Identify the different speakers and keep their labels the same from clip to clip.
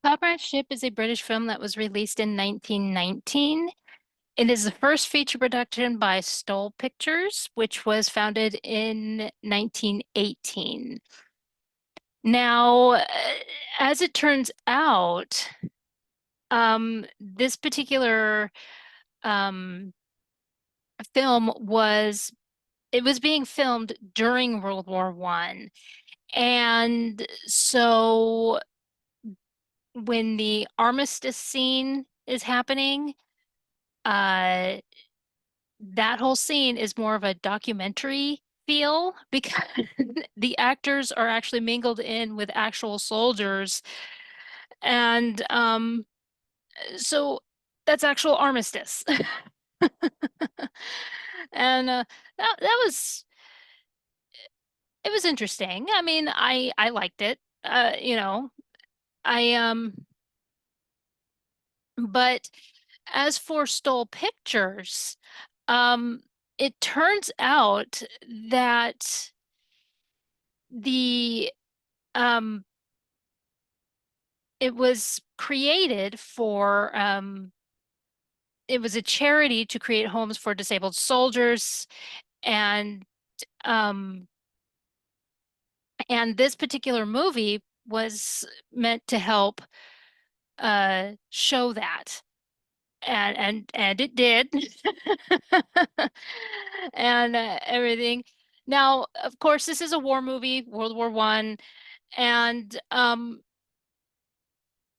Speaker 1: Comradeship is a British film that was released in 1919. It is the first feature production by Stoll Pictures, which was founded in 1918. Now, as it turns out, this particular um, film was being filmed during World War One. And so when the armistice scene is happening, uh, that whole scene is more of a documentary feel because the actors are actually mingled in with actual soldiers. And so that's actual armistice. And that was it was interesting. I mean, I liked it. I but as for Stoll Pictures, um it turns out that the um it was created for it was a charity to create homes for disabled soldiers and um and this particular movie was meant to help show that. And it did. And everything. Now, of course, this is a war movie, World War One, and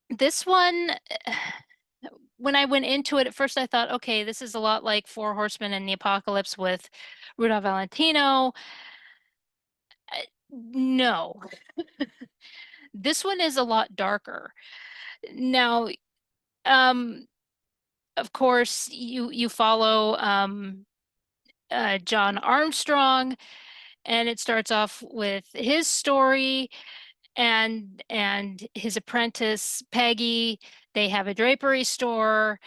Speaker 1: this one, when I went into it at first, I thought, okay, this is a lot like Four Horsemen and the Apocalypse with Rudolph Valentino. No, this one is a lot darker. Now, um, of course, you follow John Armstrong, and it starts off with his story and his apprentice Peggy. They have a drapery store,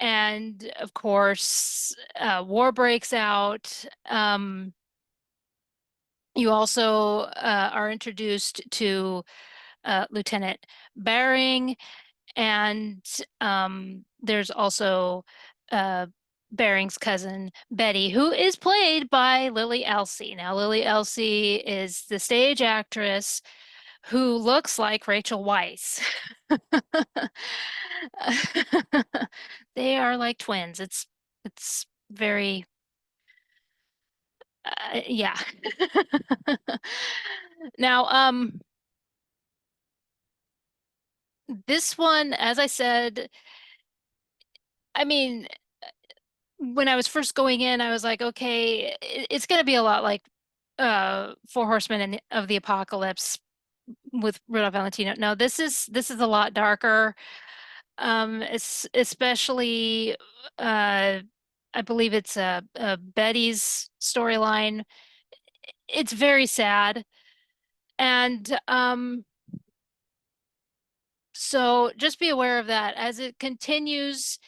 Speaker 1: and of course, war breaks out. You also are introduced to Lieutenant Baring, and there's also uh, Baring's cousin Betty, who is played by Lily Elsie. Now, Lily Elsie is the stage actress who looks like Rachel Weisz. They are like twins. It's very yeah. Now, this one, as I said, I mean, when I was first going in, I was like, okay, it's going to be a lot like Four Horsemen of the Apocalypse with Rudolph Valentino. No, this is a lot darker. It's especially uh I believe it's Betty's storyline. It's very sad. And so just be aware of that as it continues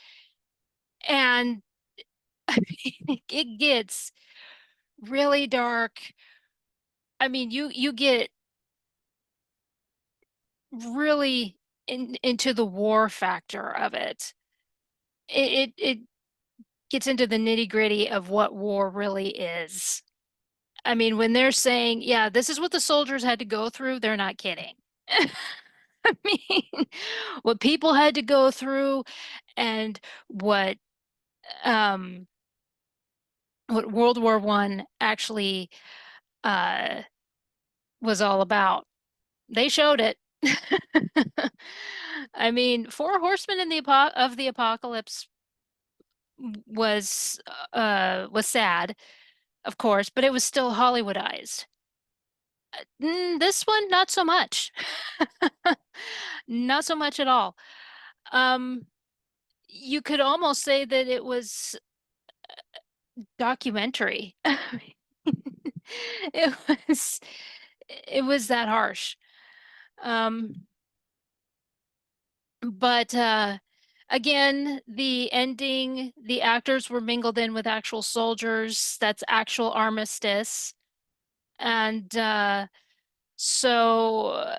Speaker 1: and it gets really dark. I mean, you get really into the war factor of it. It gets into the nitty-gritty of what war really is. I mean, when they're saying, yeah, this is what the soldiers had to go through, they're not kidding. I mean, what people had to go through and what um what World War One actually uh was all about. They showed it. I mean, Four Horsemen in the of the Apocalypse was was sad, of course, but it was still Hollywoodized. This one, not so much. Not so much at all. Um, you could almost say that it was documentary. It was it was that harsh. Um, but again, the ending, the actors were mingled in with actual soldiers. That's actual armistice. And so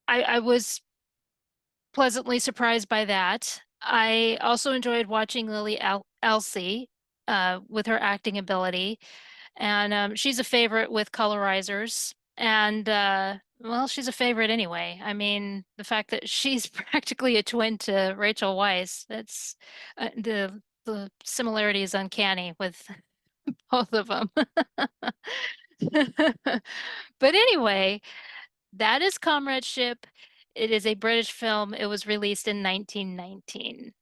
Speaker 1: I was pleasantly surprised by that. I also enjoyed watching Elsie with her acting ability. And she's a favorite with colorizers. And well, she's a favorite anyway. I mean, the fact that she's practically a twin to Rachel Weisz, that's the similarity is uncanny with both of them. But anyway, that is Comradeship. It is a British film. It was released in 1919.